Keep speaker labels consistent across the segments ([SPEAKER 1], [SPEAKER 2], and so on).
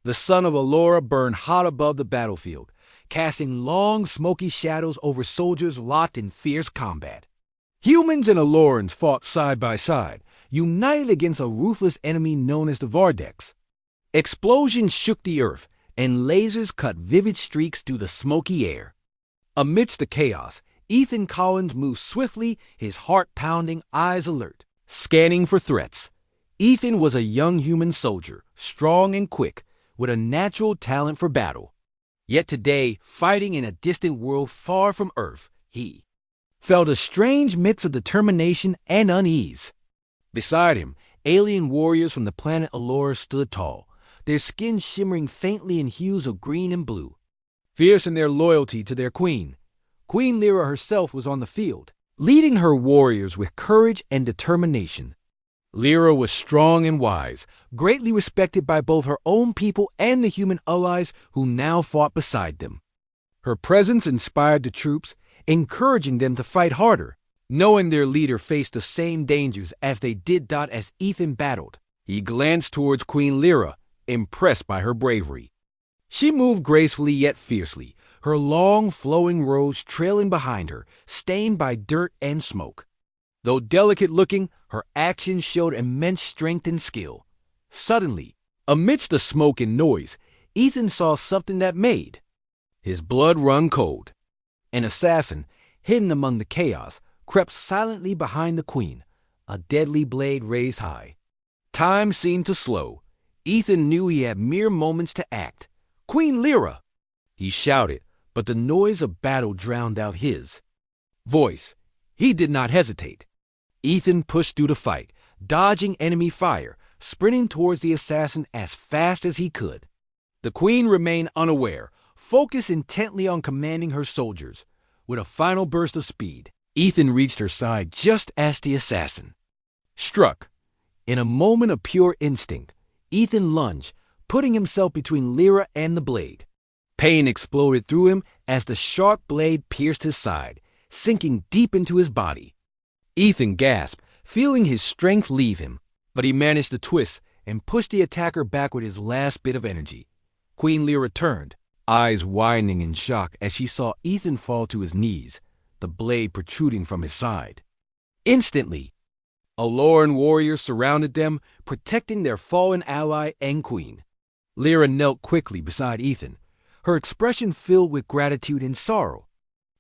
[SPEAKER 1] The sun of Allura burned hot above the battlefield, casting long, smoky shadows over soldiers locked in fierce combat. Humans and Allurans fought side by side, united against a ruthless enemy known as the Vardex. Explosions shook the earth, and lasers cut vivid streaks through the smoky air. Amidst the chaos, Ethan Collins moved swiftly, his heart pounding, eyes alert, scanning for threats. Ethan was a young human soldier, strong and quick, with a natural talent for battle. Yet today, fighting in a distant world far from Earth, he felt a strange mix of determination and unease. Beside him, alien warriors from the planet Allura stood tall, their skin shimmering faintly in hues of green and blue. Fierce in their loyalty to their queen, Queen Lyra herself was on the field, leading her warriors with courage and determination. Lyra was strong and wise, greatly respected by both her own people and the human allies who now fought beside them. Her presence inspired the troops, encouraging them to fight harder. Knowing their leader faced the same dangers as they did as Ethan battled, he glanced towards Queen Lyra, impressed by her bravery. She moved gracefully yet fiercely, her long, flowing robes trailing behind her, stained by dirt and smoke. Though delicate-looking, her actions showed immense strength and skill. Suddenly, amidst the smoke and noise, Ethan saw something that made his blood run cold. An assassin, hidden among the chaos, crept silently behind the queen, a deadly blade raised high. Time seemed to slow. Ethan knew he had mere moments to act. "Queen Lyra!" he shouted, but the noise of battle drowned out his voice. He did not hesitate. Ethan pushed through the fight, dodging enemy fire, sprinting towards the assassin as fast as he could. The queen remained unaware, focused intently on commanding her soldiers. With a final burst of speed, Ethan reached her side just as the assassin struck. In a moment of pure instinct, Ethan lunged, putting himself between Lyra and the blade. Pain exploded through him as the sharp blade pierced his side, sinking deep into his body. Ethan gasped, feeling his strength leave him, but he managed to twist and push the attacker back with his last bit of energy. Queen Lyra turned, eyes widening in shock as she saw Ethan fall to his knees, the blade protruding from his side. Instantly, Alluran warriors surrounded them, protecting their fallen ally and queen. Lyra knelt quickly beside Ethan, her expression filled with gratitude and sorrow.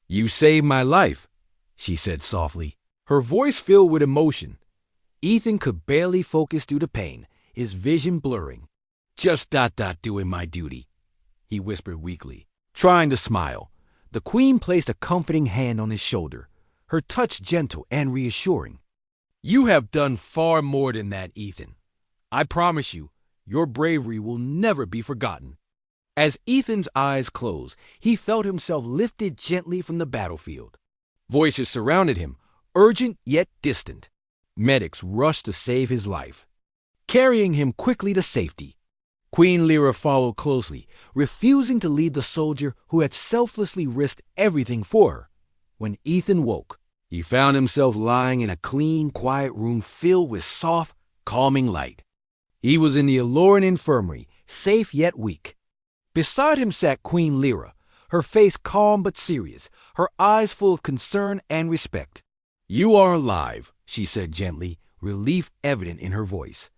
[SPEAKER 1] "You saved my life," she said softly, her voice filled with emotion. Ethan could barely focus due to pain, his vision blurring. "Just doing my duty," he whispered weakly. Trying to smile, the queen placed a comforting hand on his shoulder, her touch gentle and reassuring. "You have done far more than that, Ethan. I promise you, your bravery will never be forgotten." As Ethan's eyes closed, he felt himself lifted gently from the battlefield. Voices surrounded him, urgent yet distant. Medics rushed to save his life, carrying him quickly to safety. Queen Lyra followed closely, refusing to leave the soldier who had selflessly risked everything for her. When Ethan woke, he found himself lying in a clean, quiet room filled with soft, calming light. He was in the Alluran infirmary, safe yet weak. Beside him sat Queen Lyra, her face calm but serious, her eyes full of concern and respect. "You are alive," she said gently, relief evident in her voice.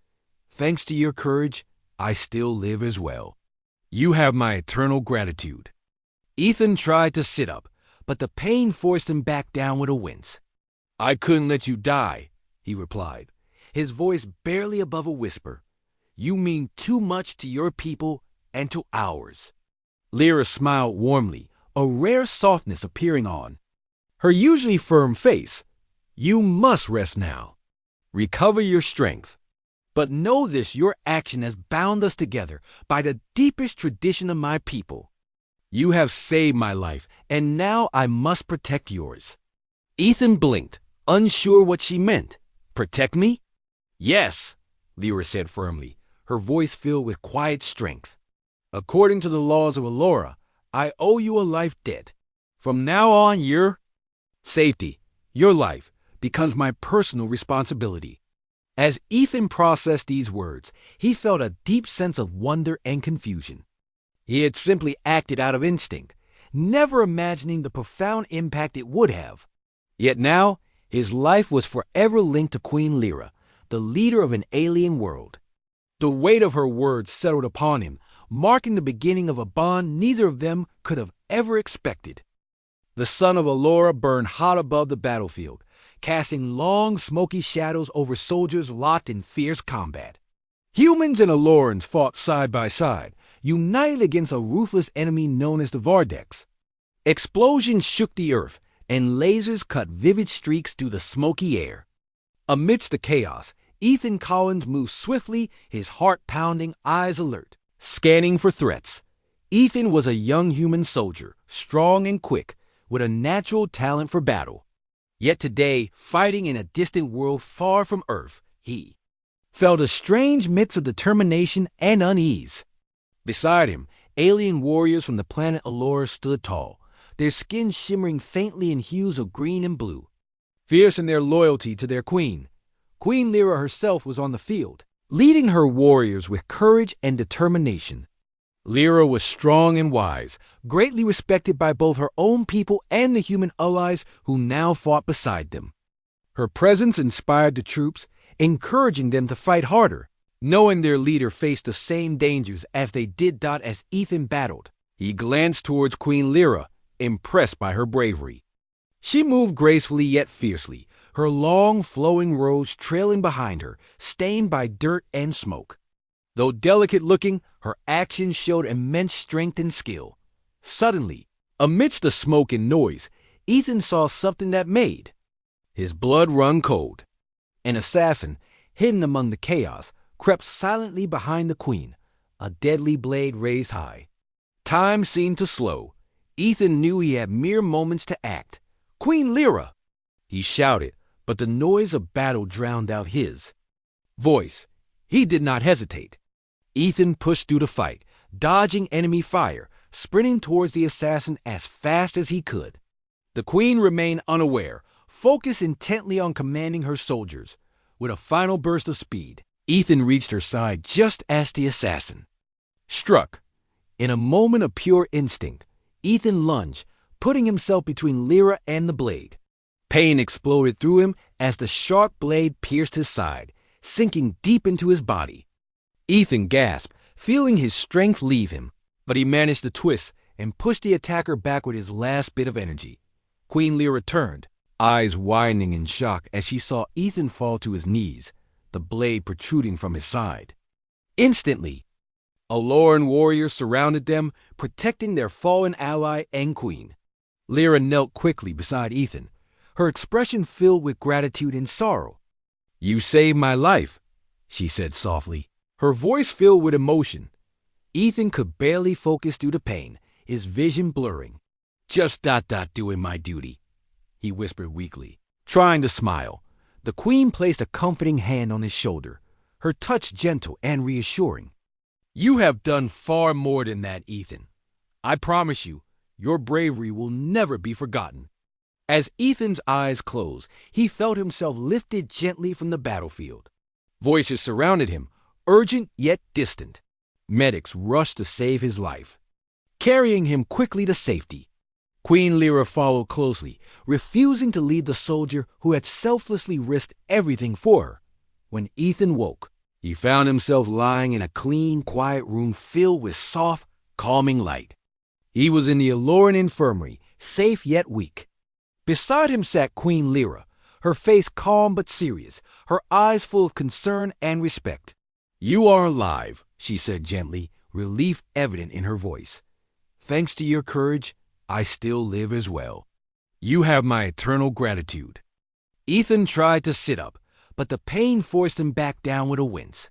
[SPEAKER 1] "Thanks to your courage, I still live as well. You have my eternal gratitude." Ethan tried to sit up, but the pain forced him back down with a wince. "I couldn't let you die," he replied, his voice barely above a whisper. "You mean too much to your people and to ours." Lyra smiled warmly, a rare softness appearing on her usually firm face. "You must rest now. Recover your strength. But know this, your action has bound us together by the deepest tradition of my people. You have saved my life, and now I must protect yours." Ethan blinked, unsure what she meant. "Protect me?" "Yes," Lyra said firmly, her voice filled with quiet strength. "According to the laws of Allura, I owe you a life debt. From now on, your safety, your life, becomes my personal responsibility." As Ethan processed these words, he felt a deep sense of wonder and confusion. He had simply acted out of instinct, never imagining the profound impact it would have. Yet now, his life was forever linked to Queen Lyra, the leader of an alien world. The weight of her words settled upon him, marking the beginning of a bond neither of them could have ever expected. The sun of Allura burned hot above the battlefield, casting long, smoky shadows over soldiers locked in fierce combat. Humans and Allurans fought side by side, united against a ruthless enemy known as the Vardex. Explosions shook the earth, and lasers cut vivid streaks through the smoky air. Amidst the chaos, Ethan Collins moved swiftly, his heart pounding, eyes alert, scanning for threats. Ethan was a young human soldier, strong and quick, with a natural talent for battle. Yet today, fighting in a distant world far from Earth, he felt a strange mix of determination and unease. Beside him, alien warriors from the planet Allura stood tall, their skin shimmering faintly in hues of green and blue. Fierce in their loyalty to their queen, Queen Lyra herself was on the field, leading her warriors with courage and determination. Lyra was strong and wise, greatly respected by both her own people and the human allies who now fought beside them. Her presence inspired the troops, encouraging them to fight harder. Knowing their leader faced the same dangers as they did as Ethan battled, he glanced towards Queen Lyra, impressed by her bravery. She moved gracefully yet fiercely, her long, flowing robes trailing behind her, stained by dirt and smoke. Though delicate-looking, her actions showed immense strength and skill. Suddenly, amidst the smoke and noise, Ethan saw something that made his blood run cold. An assassin, hidden among the chaos, crept silently behind the queen, a deadly blade raised high. Time seemed to slow. Ethan knew he had mere moments to act. "Queen Lyra!" he shouted, but the noise of battle drowned out his voice. He did not hesitate. Ethan pushed through the fight, dodging enemy fire, sprinting towards the assassin as fast as he could. The queen remained unaware, focused intently on commanding her soldiers. With a final burst of speed, Ethan reached her side just as the assassin struck. In a moment of pure instinct, Ethan lunged, putting himself between Lyra and the blade. Pain exploded through him as the sharp blade pierced his side, sinking deep into his body. Ethan gasped, feeling his strength leave him, but he managed to twist and push the attacker back with his last bit of energy. Queen Lyra turned, eyes widening in shock as she saw Ethan fall to his knees, the blade protruding from his side. Instantly, Alluran warriors surrounded them, protecting their fallen ally and queen. Lyra knelt quickly beside Ethan, her expression filled with gratitude and sorrow. "You saved my life," she said softly, her voice filled with emotion. Ethan could barely focus due to pain, his vision blurring. "Just doing my duty," he whispered weakly. Trying to smile, the queen placed a comforting hand on his shoulder, her touch gentle and reassuring. "You have done far more than that, Ethan. I promise you, your bravery will never be forgotten." As Ethan's eyes closed, he felt himself lifted gently from the battlefield. Voices surrounded him, urgent yet distant. Medics rushed to save his life, carrying him quickly to safety. Queen Lyra followed closely, refusing to leave the soldier who had selflessly risked everything for her. When Ethan woke, he found himself lying in a clean, quiet room filled with soft, calming light. He was in the Alluran infirmary, safe yet weak. Beside him sat Queen Lyra, her face calm but serious, her eyes full of concern and respect. "You are alive," she said gently, relief evident in her voice. "Thanks to your courage, I still live as well. You have my eternal gratitude." Ethan tried to sit up, but the pain forced him back down with a wince.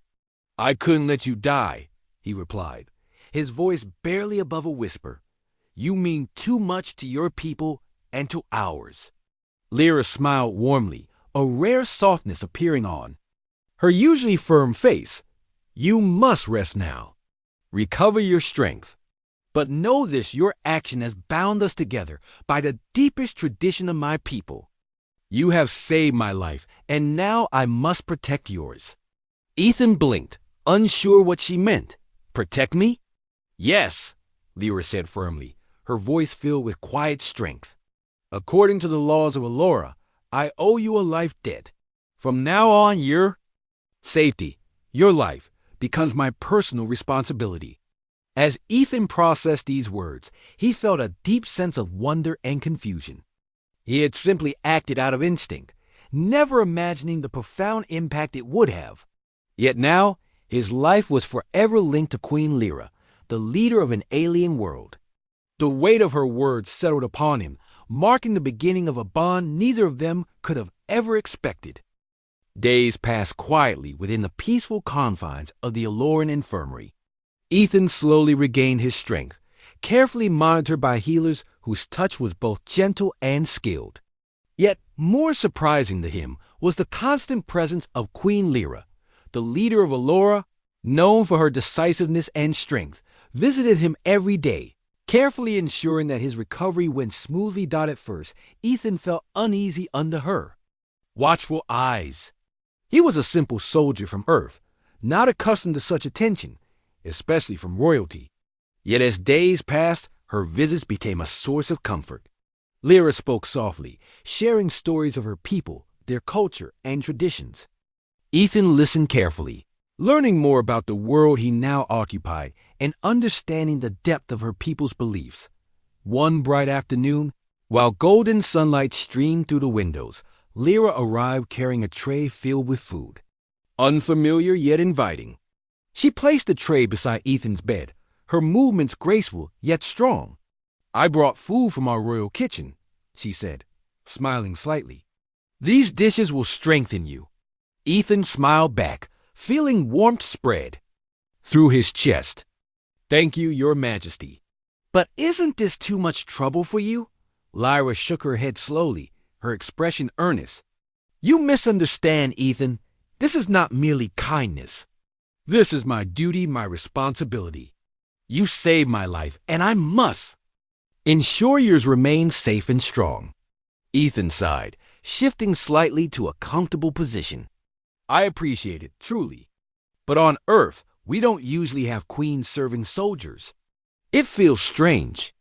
[SPEAKER 1] "I couldn't let you die," he replied, his voice barely above a whisper. "You mean too much to your people and to ours." Lyra smiled warmly, a rare softness appearing on her usually firm face. "You must rest now. Recover your strength. But know this, your action has bound us together by the deepest tradition of my people. You have saved my life, and now I must protect yours. Ethan blinked, unsure what she meant. Protect me? Yes, Lyra said firmly, her voice filled with quiet strength. According to the laws of Allura, I owe you a life debt. From now on, your safety, your life, becomes my personal responsibility. As Ethan processed these words, he felt a deep sense of wonder and confusion. He had simply acted out of instinct, never imagining the profound impact it would have. Yet now, his life was forever linked to Queen Lyra, the leader of an alien world. The weight of her words settled upon him, marking the beginning of a bond neither of them could have ever expected. Days passed quietly within the peaceful confines of the Alluran infirmary. Ethan slowly regained his strength, carefully monitored by healers whose touch was both gentle and skilled. Yet more surprising to him was the constant presence of Queen Lyra, the leader of Allura, known for her decisiveness and strength, visited him every day. Carefully ensuring that his recovery went smoothly. At first, Ethan felt uneasy under her watchful eyes. He was a simple soldier from Earth, not accustomed to such attention, especially from royalty. Yet as days passed, her visits became a source of comfort. Lyra spoke softly, sharing stories of her people, their culture, and traditions. Ethan listened carefully, learning more about the world he now occupied and understanding the depth of her people's beliefs. One bright afternoon, while golden sunlight streamed through the windows, Lyra arrived carrying a tray filled with food. Unfamiliar yet inviting. She placed the tray beside Ethan's bed, her movements graceful yet strong. I brought food from our royal kitchen, she said, smiling slightly. These dishes will strengthen you. Ethan smiled back, feeling warmth spread through his chest. Thank you, Your Majesty. But isn't this too much trouble for you? Lyra shook her head slowly, her expression earnest. You misunderstand, Ethan. This is not merely kindness. This is my duty, my responsibility. You saved my life, and I must ensure yours remain safe and strong. Ethan sighed, shifting slightly to a comfortable position. I appreciate it, truly. But on Earth, we don't usually have queens serving soldiers. It feels strange.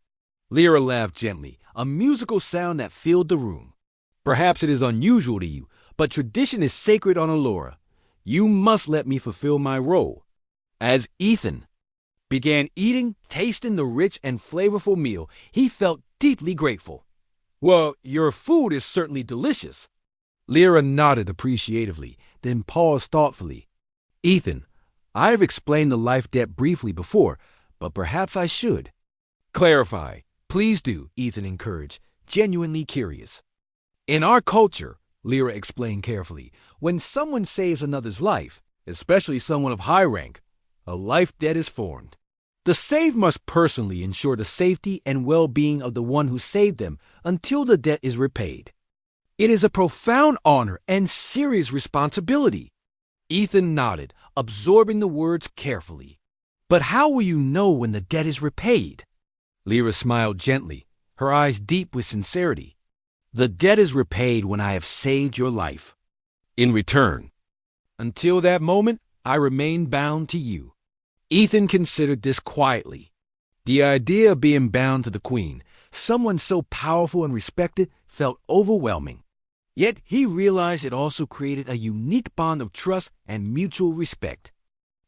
[SPEAKER 1] Lyra laughed gently, a musical sound that filled the room. Perhaps it is unusual to you, but tradition is sacred on Allura. You must let me fulfill my role. As Ethan began eating, tasting the rich and flavorful meal, he felt deeply grateful. Well, your food is certainly delicious. Lyra nodded appreciatively, then paused thoughtfully. Ethan, I have explained the life debt briefly before, but perhaps I should clarify. Please do, Ethan encouraged, genuinely curious. In our culture, Lyra explained carefully, when someone saves another's life, especially someone of high rank, a life debt is formed. The saved must personally ensure the safety and well-being of the one who saved them until the debt is repaid. It is a profound honor and serious responsibility. Ethan nodded, absorbing the words carefully. But how will you know when the debt is repaid? Lyra smiled gently, her eyes deep with sincerity. The debt is repaid when I have saved your life. In return, until that moment, I remain bound to you. Ethan considered this quietly. The idea of being bound to the Queen, someone so powerful and respected, felt overwhelming. Yet he realized it also created a unique bond of trust and mutual respect.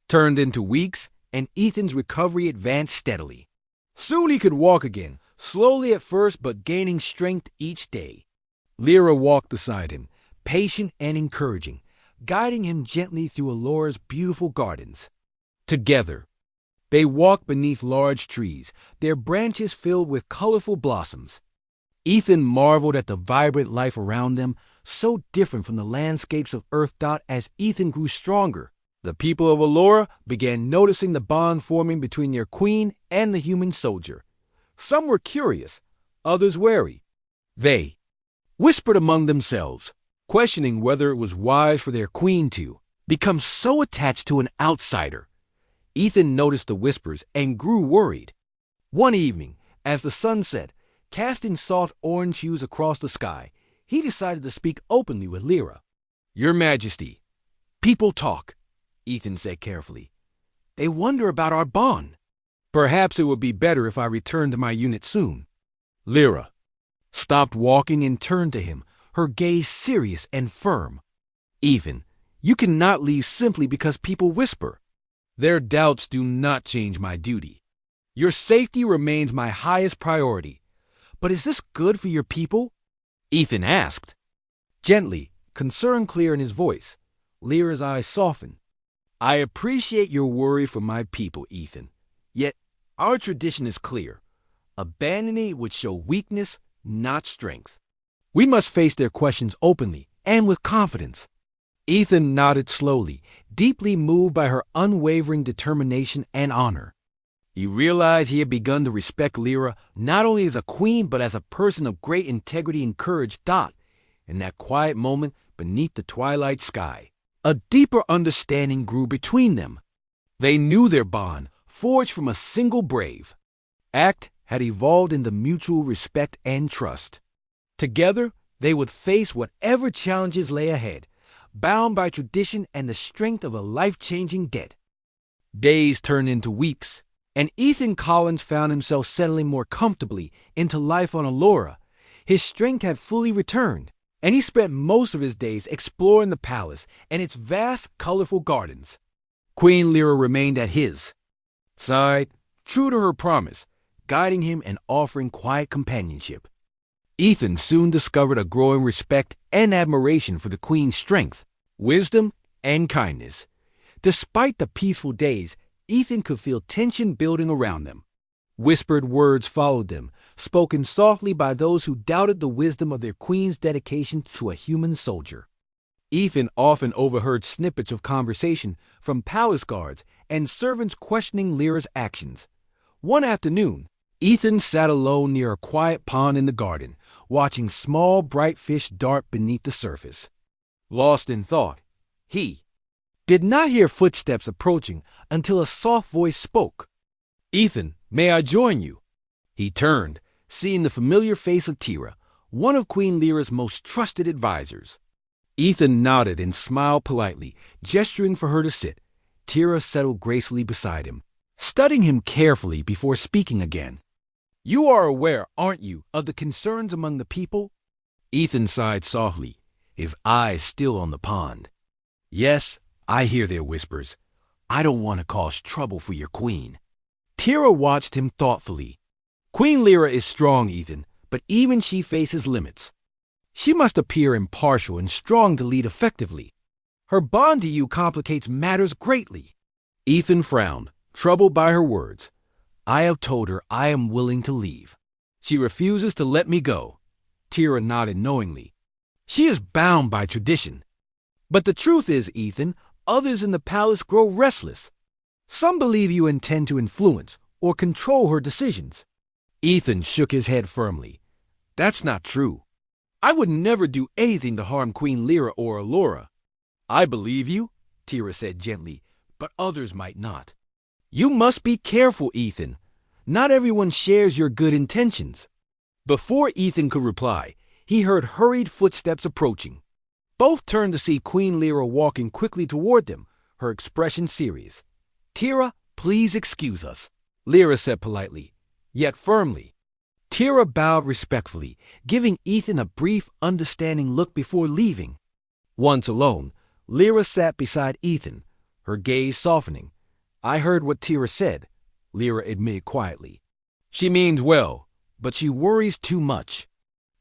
[SPEAKER 1] Turned into weeks, and Ethan's recovery advanced steadily. Soon he could walk again, slowly at first but gaining strength each day. Lyra walked beside him, patient and encouraging, guiding him gently through Allura's beautiful gardens. Together, they walked beneath large trees, their branches filled with colorful blossoms. Ethan marveled at the vibrant life around them, so different from the landscapes of Earth. As Ethan grew stronger, the people of Allura began noticing the bond forming between their queen and the human soldier. Some were curious, others wary. They whispered among themselves, questioning whether it was wise for their queen to become so attached to an outsider. Ethan noticed the whispers and grew worried. One evening, as the sun set, casting soft orange hues across the sky, he decided to speak openly with Lyra. "Your Majesty, people talk," Ethan said carefully. "They wonder about our bond. Perhaps it would be better if I returned to my unit soon." Lyra stopped walking and turned to him, her gaze serious and firm. "Ethan, you cannot leave simply because people whisper. Their doubts do not change my duty. Your safety remains my highest priority. But is this good for your people?" Ethan asked. Gently, concern clear in his voice, Lyra's eyes softened. "I appreciate your worry for my people, Ethan. Yet, our tradition is clear. Abandoning it would show weakness, not strength. We must face their questions openly and with confidence." Ethan nodded slowly, deeply moved by her unwavering determination and honor. He realized he had begun to respect Lyra not only as a queen but as a person of great integrity and courage. In that quiet moment beneath the twilight sky, a deeper understanding grew between them. They knew their bond, forged from a single brave act, had evolved into mutual respect and trust. Together, they would face whatever challenges lay ahead, bound by tradition and the strength of a life-changing debt. Days turned into weeks, and Ethan Collins found himself settling more comfortably into life on Allura. His strength had fully returned, and he spent most of his days exploring the palace and its vast, colorful gardens. Queen Lyra remained at his side, true to her promise, guiding him and offering quiet companionship. Ethan soon discovered a growing respect and admiration for the Queen's strength, wisdom, and kindness. Despite the peaceful days, Ethan could feel tension building around them. Whispered words followed them, spoken softly by those who doubted the wisdom of their queen's dedication to a human soldier. Ethan often overheard snippets of conversation from palace guards and servants questioning Lyra's actions. One afternoon, Ethan sat alone near a quiet pond in the garden, watching small bright fish dart beneath the surface. Lost in thought, he did not hear footsteps approaching until a soft voice spoke. "Ethan, may I join you?" He turned, seeing the familiar face of Tira, one of Queen Lyra's most trusted advisors. Ethan nodded and smiled politely, gesturing for her to sit. Tira settled gracefully beside him, studying him carefully before speaking again. "You are aware, aren't you, of the concerns among the people?" Ethan sighed softly, his eyes still on the pond. "Yes, I hear their whispers. I don't want to cause trouble for your queen." Tira watched him thoughtfully. "Queen Lyra is strong, Ethan, but even she faces limits. She must appear impartial and strong to lead effectively. Her bond to you complicates matters greatly." Ethan frowned, troubled by her words. "I have told her I am willing to leave. She refuses to let me go." Tira nodded knowingly. "She is bound by tradition. But the truth is, Ethan, others in the palace grow restless. Some believe you intend to influence or control her decisions." Ethan shook his head firmly. "That's not true. I would never do anything to harm Queen Lyra or Allura." "I believe you," Tira said gently, "but others might not." "You must be careful, Ethan. Not everyone shares your good intentions." Before Ethan could reply, he heard hurried footsteps approaching. Both turned to see Queen Lyra walking quickly toward them, her expression serious. "Tira, please excuse us," Lyra said politely, yet firmly. Tira bowed respectfully, giving Ethan a brief, understanding look before leaving. Once alone, Lyra sat beside Ethan, her gaze softening. "I heard what Tira said," Lyra admitted quietly. "She means well, but she worries too much."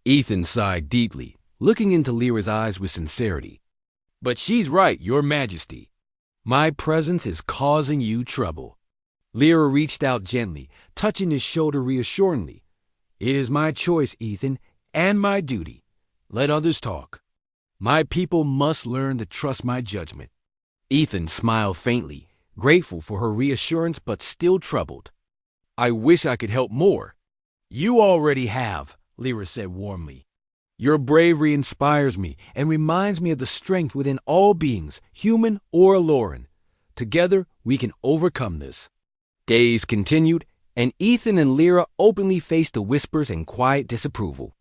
[SPEAKER 1] Ethan sighed deeply, looking into Lyra's eyes with sincerity. "But she's right, Your Majesty. My presence is causing you trouble." Lyra reached out gently, touching his shoulder reassuringly. "It is my choice, Ethan, and my duty. Let others talk. My people must learn to trust my judgment." Ethan smiled faintly, grateful for her reassurance but still troubled. "I wish I could help more." "You already have," Lyra said warmly. "Your bravery inspires me and reminds me of the strength within all beings, human or Alluran. Together, we can overcome this." Days continued, and Ethan and Lyra openly faced the whispers and quiet disapproval.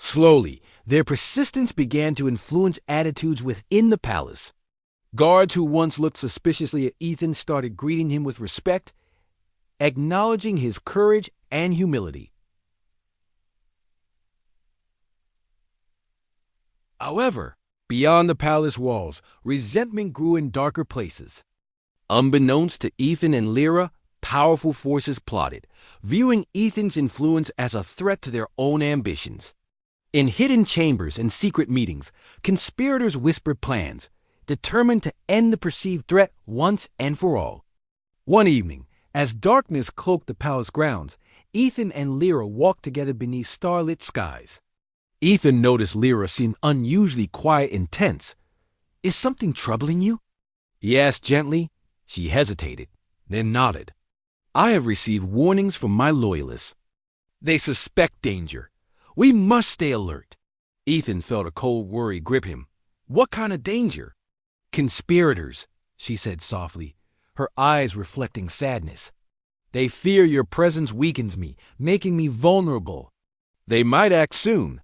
[SPEAKER 1] Slowly, their persistence began to influence attitudes within the palace. Guards who once looked suspiciously at Ethan started greeting him with respect, acknowledging his courage and humility. However, beyond the palace walls, resentment grew in darker places. Unbeknownst to Ethan and Lyra, powerful forces plotted, viewing Ethan's influence as a threat to their own ambitions. In hidden chambers and secret meetings, conspirators whispered plans, determined to end the perceived threat once and for all. One evening, as darkness cloaked the palace grounds, Ethan and Lyra walked together beneath starlit skies. Ethan noticed Lyra seemed unusually quiet and tense. "Is something troubling you?" he asked gently. She hesitated, then nodded. "I have received warnings from my loyalists. They suspect danger. We must stay alert." Ethan felt a cold worry grip him. "What kind of danger?" "Conspirators," she said softly, her eyes reflecting sadness. "They fear your presence weakens me, making me vulnerable. They might act soon."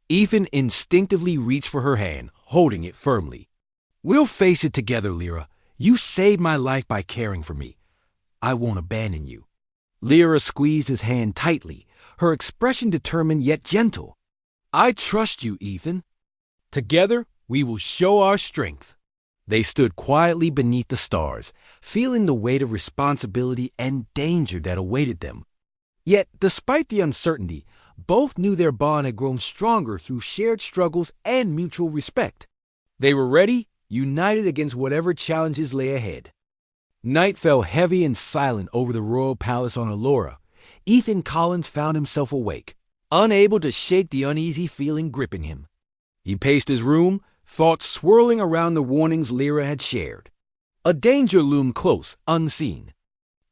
[SPEAKER 1] Ethan instinctively reached for her hand, holding it firmly. "We'll face it together, Lyra. You saved my life by caring for me. I won't abandon you." Lyra squeezed his hand tightly, her expression determined yet gentle. "I trust you, Ethan. Together, we will show our strength." They stood quietly beneath the stars, feeling the weight of responsibility and danger that awaited them. Yet, despite the uncertainty, both knew their bond had grown stronger through shared struggles and mutual respect. They were ready, united against whatever challenges lay ahead. Night fell heavy and silent over the royal palace on Allura. Ethan Collins found himself awake, unable to shake the uneasy feeling gripping him. He paced his room, thoughts swirling around the warnings Lyra had shared. A danger loomed close, unseen,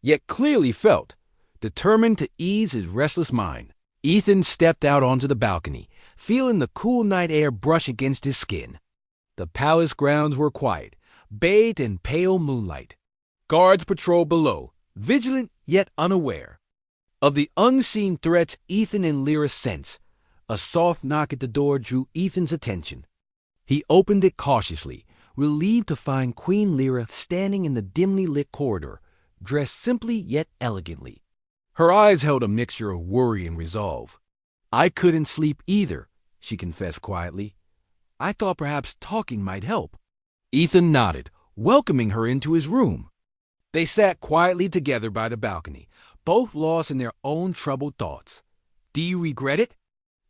[SPEAKER 1] yet clearly felt. Determined to ease his restless mind, Ethan stepped out onto the balcony, feeling the cool night air brush against his skin. The palace grounds were quiet, bathed in pale moonlight. Guards patrolled below, vigilant yet unaware of the unseen threats Ethan and Lyra sensed. A soft knock at the door drew Ethan's attention. He opened it cautiously, relieved to find Queen Lyra standing in the dimly lit corridor, dressed simply yet elegantly. Her eyes held a mixture of worry and resolve. "I couldn't sleep either," she confessed quietly. "I thought perhaps talking might help." Ethan nodded, welcoming her into his room. They sat quietly together by the balcony, both lost in their own troubled thoughts. "Do you regret it?"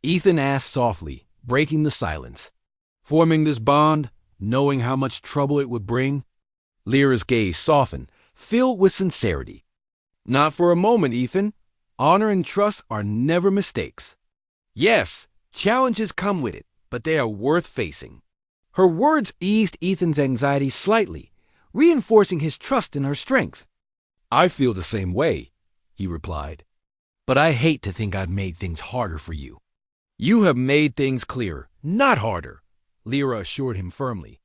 [SPEAKER 1] Ethan asked softly, breaking the silence. "Forming this bond, knowing how much trouble it would bring?" Lyra's gaze softened, filled with sincerity. "Not for a moment, Ethan. Honor and trust are never mistakes. Yes, challenges come with it, but they are worth facing." Her words eased Ethan's anxiety slightly, reinforcing his trust in her strength. "I feel the same way," he replied. "But I hate to think I've made things harder for you." "You have made things clearer, not harder," Lyra assured him firmly.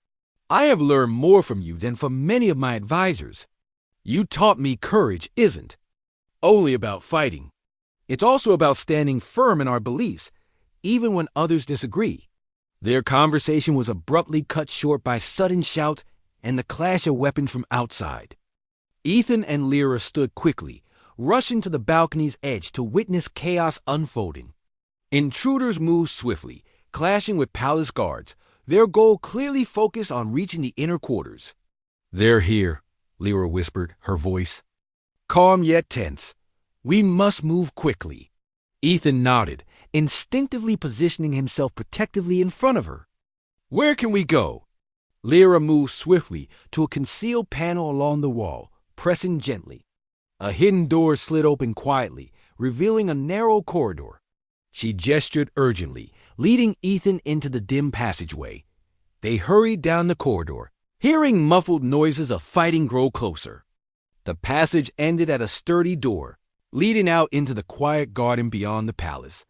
[SPEAKER 1] "I have learned more from you than from many of my advisors. You taught me courage isn't only about fighting. It's also about standing firm in our beliefs, even when others disagree." Their conversation was abruptly cut short by sudden shouts and the clash of weapons from outside. Ethan and Lyra stood quickly, rushing to the balcony's edge to witness chaos unfolding. Intruders moved swiftly, clashing with palace guards, their goal clearly focused on reaching the inner quarters. "They're here," Lyra whispered, her voice calm yet tense. "We must move quickly." Ethan nodded, instinctively positioning himself protectively in front of her. "Where can we go?" Lyra moved swiftly to a concealed panel along the wall, pressing gently. A hidden door slid open quietly, revealing a narrow corridor. She gestured urgently, leading Ethan into the dim passageway. They hurried down the corridor, hearing muffled noises of fighting grow closer. The passage ended at a sturdy door, leading out into the quiet garden beyond the palace.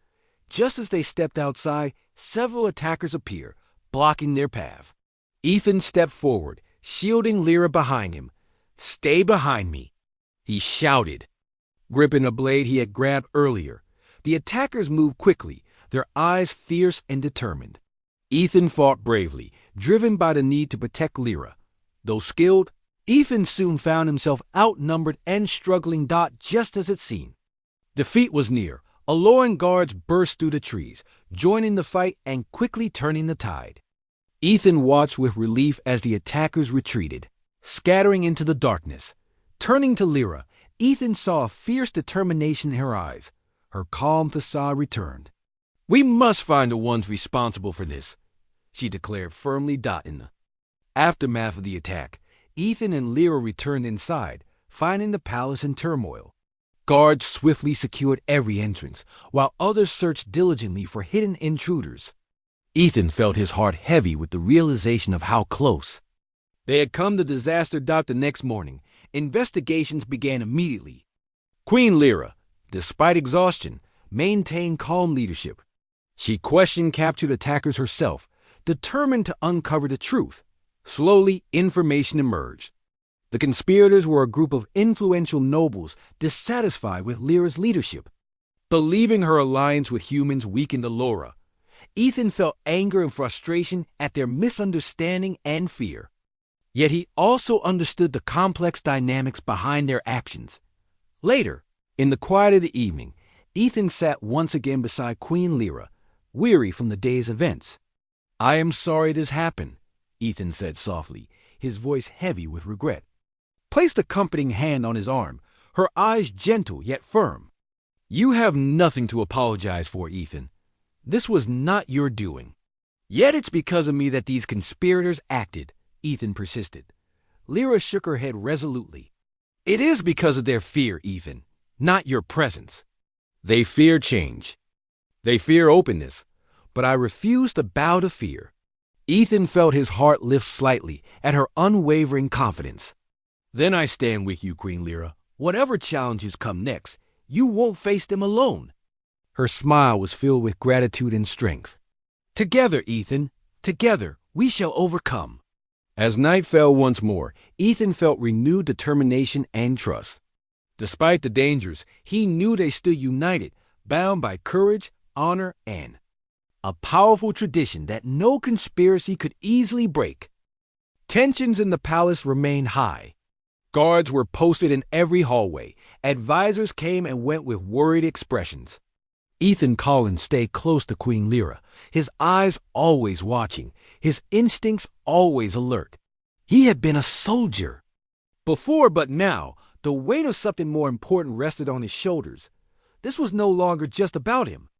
[SPEAKER 1] Just as they stepped outside, several attackers appeared, blocking their path. Ethan stepped forward, shielding Lyra behind him. "Stay behind me," he shouted, gripping a blade he had grabbed earlier. The attackers moved quickly, their eyes fierce and determined. Ethan fought bravely, driven by the need to protect Lyra. Though skilled, Ethan soon found himself outnumbered and struggling just as it seemed. Defeat was near. Aloran guards burst through the trees, joining the fight and quickly turning the tide. Ethan watched with relief as the attackers retreated, scattering into the darkness. Turning to Lyra, Ethan saw a fierce determination in her eyes. Her calm facade returned. "We must find the ones responsible for this," she declared firmly. In the aftermath of the attack, Ethan and Lyra returned inside, finding the palace in turmoil. Guards swiftly secured every entrance, while others searched diligently for hidden intruders. Ethan felt his heart heavy with the realization of how close they had come to disaster. The next morning, investigations began immediately. Queen Lyra, despite exhaustion, maintained calm leadership. She questioned captured attackers herself, determined to uncover the truth. Slowly, information emerged. The conspirators were a group of influential nobles dissatisfied with Lyra's leadership. Believing her alliance with humans weakened Allura, Ethan felt anger and frustration at their misunderstanding and fear. Yet he also understood the complex dynamics behind their actions. Later, in the quiet of the evening, Ethan sat once again beside Queen Lyra, weary from the day's events. "I am sorry this happened," Ethan said softly, his voice heavy with regret. Placed a comforting hand on his arm, her eyes gentle yet firm. "You have nothing to apologize for, Ethan. This was not your doing." "Yet it's because of me that these conspirators acted," Ethan persisted. Lyra shook her head resolutely. "It is because of their fear, Ethan, not your presence. They fear change. They fear openness, but I refuse to bow to fear." Ethan felt his heart lift slightly at her unwavering confidence. "Then I stand with you, Queen Lyra. Whatever challenges come next, you won't face them alone." Her smile was filled with gratitude and strength. "Together, Ethan, together, we shall overcome." As night fell once more, Ethan felt renewed determination and trust. Despite the dangers, he knew they stood united, bound by courage, honor, and a powerful tradition that no conspiracy could easily break. Tensions in the palace remained high. Guards were posted in every hallway. Advisors came and went with worried expressions. Ethan Collins stayed close to Queen Lyra, his eyes always watching, his instincts always alert. He had been a soldier before, but now the weight of something more important rested on his shoulders. This was no longer just about him.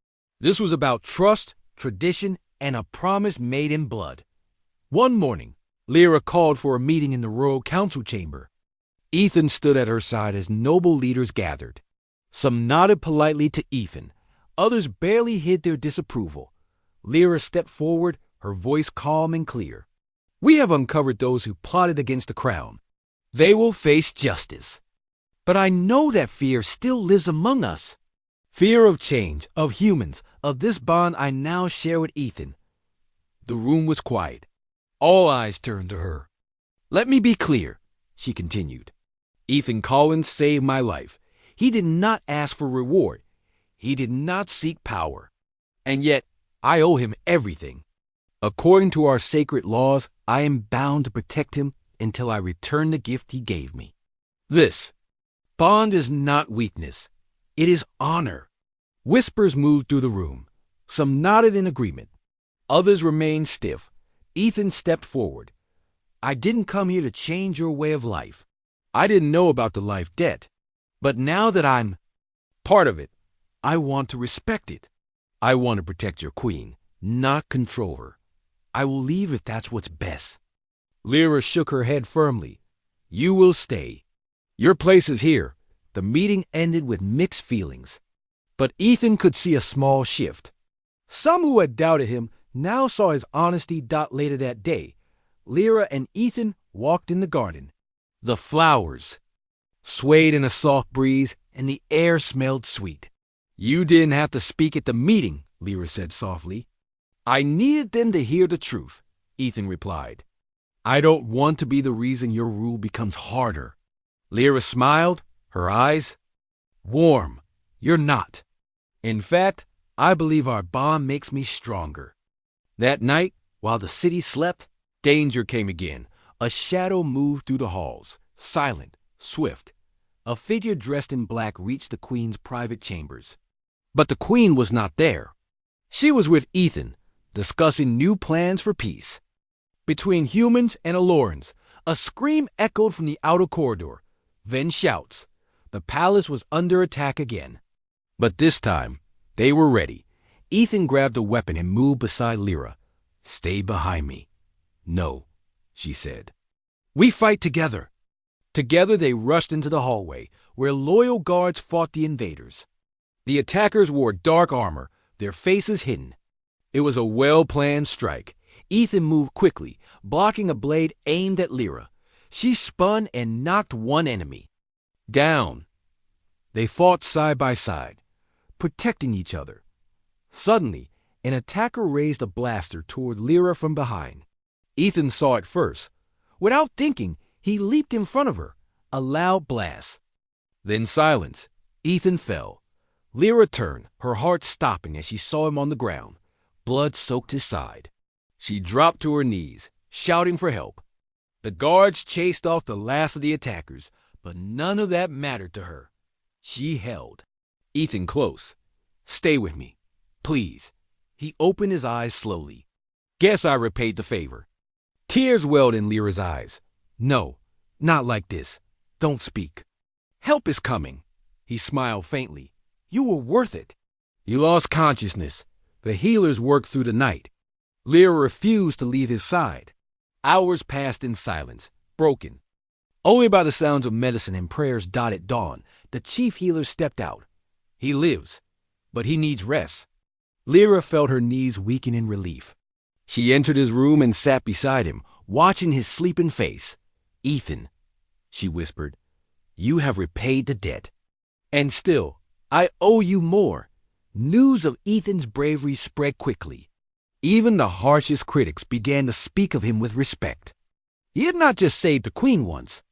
[SPEAKER 1] This was about trust, tradition, and a promise made in blood. One morning, Lyra called for a meeting in the royal council chamber. Ethan stood at her side as noble leaders gathered. Some nodded politely to Ethan. Others barely hid their disapproval. Lyra stepped forward, her voice calm and clear. "We have uncovered those who plotted against the crown. They will face justice. But I know that fear still lives among us. Fear of change, of humans, of this bond I now share with Ethan." The room was quiet. All eyes turned to her. "Let me be clear," she continued. "Ethan Collins saved my life. He did not ask for reward. He did not seek power. And yet, I owe him everything. According to our sacred laws, I am bound to protect him until I return the gift he gave me. This bond is not weakness. It is honor." Whispers moved through the room. Some nodded in agreement. Others remained stiff. Ethan stepped forward. "I didn't come here to change your way of life. I didn't know about the life debt. But now that I'm part of it, I want to respect it. I want to protect your queen, not control her. I will leave if that's what's best." Lyra shook her head firmly. "You will stay. Your place is here." The meeting ended with mixed feelings. But Ethan could see a small shift. Some who had doubted him now saw his honesty. Later that day, Lyra and Ethan walked in the garden. The flowers swayed in a soft breeze, and the air smelled sweet. "You didn't have to speak at the meeting," Lyra said softly. "I needed them to hear the truth," Ethan replied. "I don't want to be the reason your rule becomes harder." Lyra smiled, her eyes warm. "You're not. In fact, I believe our bond makes me stronger. That night, while the city slept, danger came again. A shadow moved through the halls, silent, swift. A figure dressed in black reached the Queen's private chambers. But the Queen was not there. She was with Ethan, discussing new plans for peace. Between humans and Alorans, a scream echoed from the outer corridor, then shouts. The palace was under attack again. But this time, they were ready. Ethan grabbed a weapon and moved beside Lyra. "Stay behind me." "No," she said. "We fight together." Together they rushed into the hallway, where loyal guards fought the invaders. The attackers wore dark armor, their faces hidden. It was a well-planned strike. Ethan moved quickly, blocking a blade aimed at Lyra. She spun and knocked one enemy down. They fought side by side, protecting each other. Suddenly, an attacker raised a blaster toward Lyra from behind. Ethan saw it first. Without thinking, he leaped in front of her, a loud blast. Then silence. Ethan fell. Lyra turned, her heart stopping as she saw him on the ground. Blood soaked his side. She dropped to her knees, shouting for help. The guards chased off the last of the attackers, but none of that mattered to her. She held Ethan close. "Stay with me, please." He opened his eyes slowly. "Guess I repaid the favor." Tears welled in Lyra's eyes. "No, not like this. Don't speak. Help is coming." He smiled faintly. "You were worth it." He lost consciousness. The healers worked through the night. Lyra refused to leave his side. Hours passed in silence, broken. Only by the sounds of medicine and prayers dotted dawn, the chief healer stepped out. "He lives, but he needs rest." Lyra felt her knees weaken in relief. She entered his room and sat beside him, watching his sleeping face. "Ethan," she whispered, "you have repaid the debt. And still, I owe you more." News of Ethan's bravery spread quickly. Even the harshest critics began to speak of him with respect. He had not just saved the Queen once.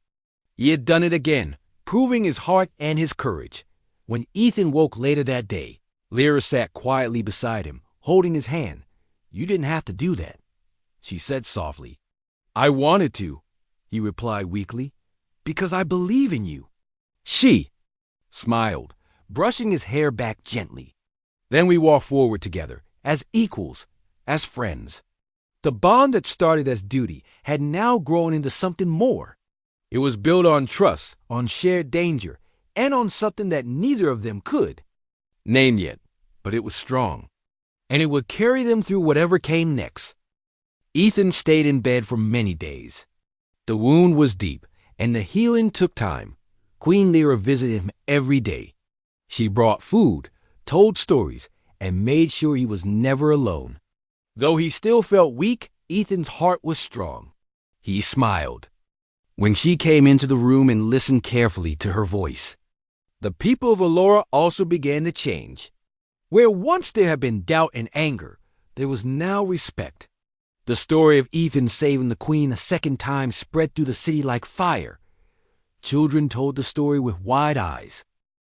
[SPEAKER 1] He had done it again, proving his heart and his courage. When Ethan woke later that day, Lyra sat quietly beside him, holding his hand. "You didn't have to do that," she said softly. "I wanted to," he replied weakly, "because I believe in you." She smiled, brushing his hair back gently. Then we walked forward together, as equals, as friends. The bond that started as duty had now grown into something more. It was built on trust, on shared danger, and on something that neither of them could name yet, but it was strong. And it would carry them through whatever came next. Ethan stayed in bed for many days. The wound was deep, and the healing took time. Queen Lyra visited him every day. She brought food, told stories, and made sure he was never alone. Though he still felt weak, Ethan's heart was strong. He smiled when she came into the room and listened carefully to her voice. The people of Allura also began to change. Where once there had been doubt and anger, there was now respect. The story of Ethan saving the Queen a second time spread through the city like fire. Children told the story with wide eyes.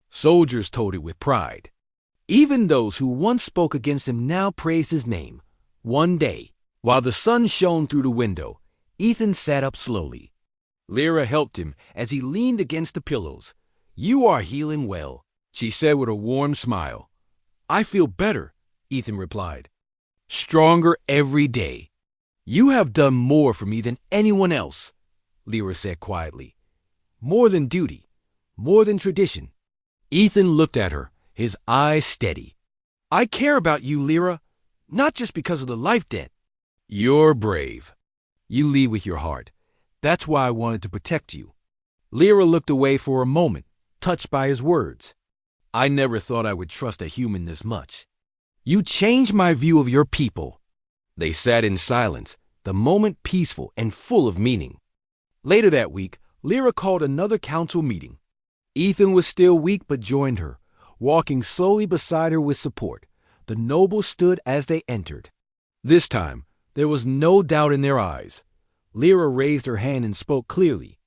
[SPEAKER 1] Soldiers told it with pride. Even those who once spoke against him now praised his name. One day, while the sun shone through the window, Ethan sat up slowly. Lyra helped him as he leaned against the pillows. "You are healing well," she said with a warm smile. "I feel better," Ethan replied. "Stronger every day." "You have done more for me than anyone else," Lyra said quietly. "More than duty, more than tradition." Ethan looked at her, his eyes steady. "I care about you, Lyra, not just because of the life debt." "You're brave. You lead with your heart. That's why I wanted to protect you." Lyra looked away for a moment, touched by his words. "I never thought I would trust a human this much. You changed my view of your people." They sat in silence, the moment peaceful and full of meaning. Later that week, Lyra called another council meeting. Ethan was still weak but joined her, walking slowly beside her with support. The nobles stood as they entered. This time, there was no doubt in their eyes. Lyra raised her hand and spoke clearly.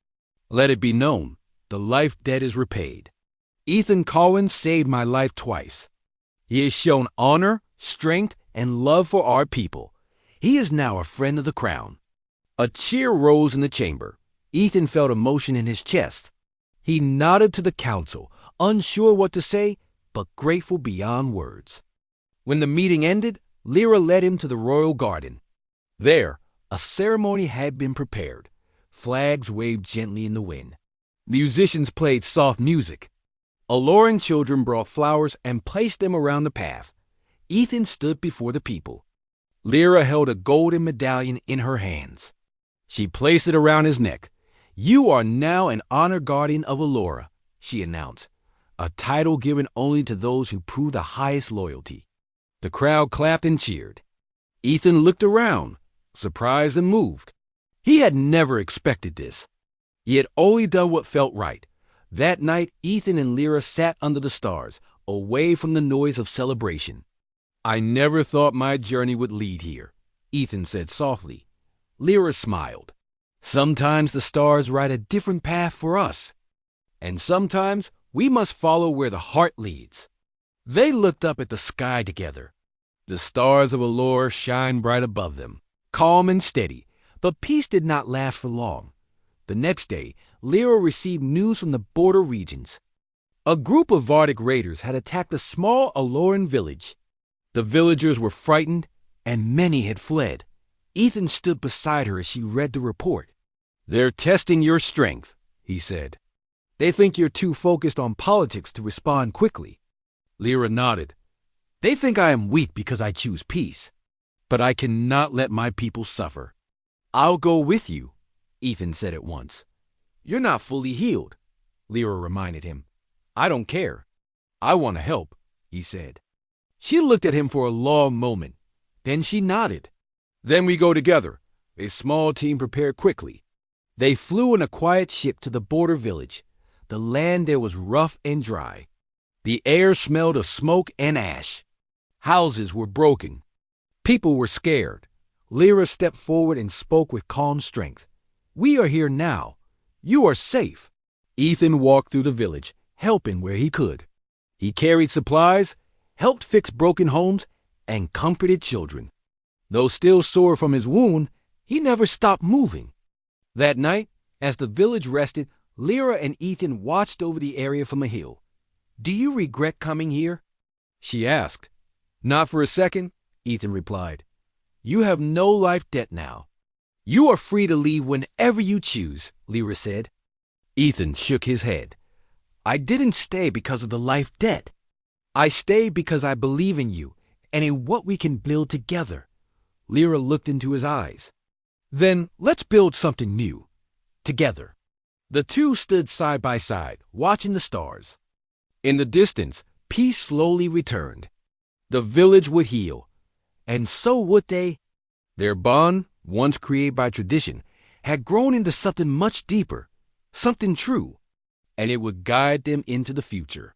[SPEAKER 1] "Let it be known, the life debt is repaid. Ethan Collins saved my life twice. He has shown honor, strength, and love for our people. He is now a friend of the crown. A cheer rose in the chamber. Ethan felt emotion in his chest. He nodded to the council, unsure what to say, but grateful beyond words. When the meeting ended, Lyra led him to the royal garden. There, a ceremony had been prepared. Flags waved gently in the wind. Musicians played soft music. Alluring children brought flowers and placed them around the path. Ethan stood before the people. Lyra held a golden medallion in her hands. She placed it around his neck. "You are now an honor guardian of Allura," she announced, a title given only to those who prove the highest loyalty. The crowd clapped and cheered. Ethan looked around, surprised and moved. He had never expected this. He had only done what felt right. That night, Ethan and Lyra sat under the stars, away from the noise of celebration. "I never thought my journey would lead here," Ethan said softly. Lyra smiled. "Sometimes the stars write a different path for us, and sometimes we must follow where the heart leads." They looked up at the sky together. The stars of Allure shined bright above them, calm and steady, but peace did not last for long. The next day, Lyra received news from the border regions. A group of Vardic raiders had attacked a small Alluran village. The villagers were frightened, and many had fled. Ethan stood beside her as she read the report. "They're testing your strength," he said. "They think you're too focused on politics to respond quickly." Lyra nodded. "They think I am weak because I choose peace. But I cannot let my people suffer." "I'll go with you," Ethan said at once. "You're not fully healed," Lyra reminded him. "I don't care. I want to help," he said. She looked at him for a long moment. Then she nodded. "Then we go together." A small team prepared quickly. They flew in a quiet ship to the border village. The land there was rough and dry. The air smelled of smoke and ash. Houses were broken. People were scared. Lyra stepped forward and spoke with calm strength. "We are here now. You are safe." Ethan walked through the village, helping where he could. He carried supplies, helped fix broken homes, and comforted children. Though still sore from his wound, he never stopped moving. That night, as the village rested, Lyra and Ethan watched over the area from a hill. "Do you regret coming here?" she asked. "Not for a second," Ethan replied. "You have no life debt now. You are free to leave whenever you choose," Lyra said. Ethan shook his head. "I didn't stay because of the life debt. I stayed because I believe in you and in what we can build together." Lyra looked into his eyes. "Then let's build something new. Together." The two stood side by side, watching the stars. In the distance, peace slowly returned. The village would heal, and so would they. Their bond, once created by tradition, had grown into something much deeper, something true, and it would guide them into the future.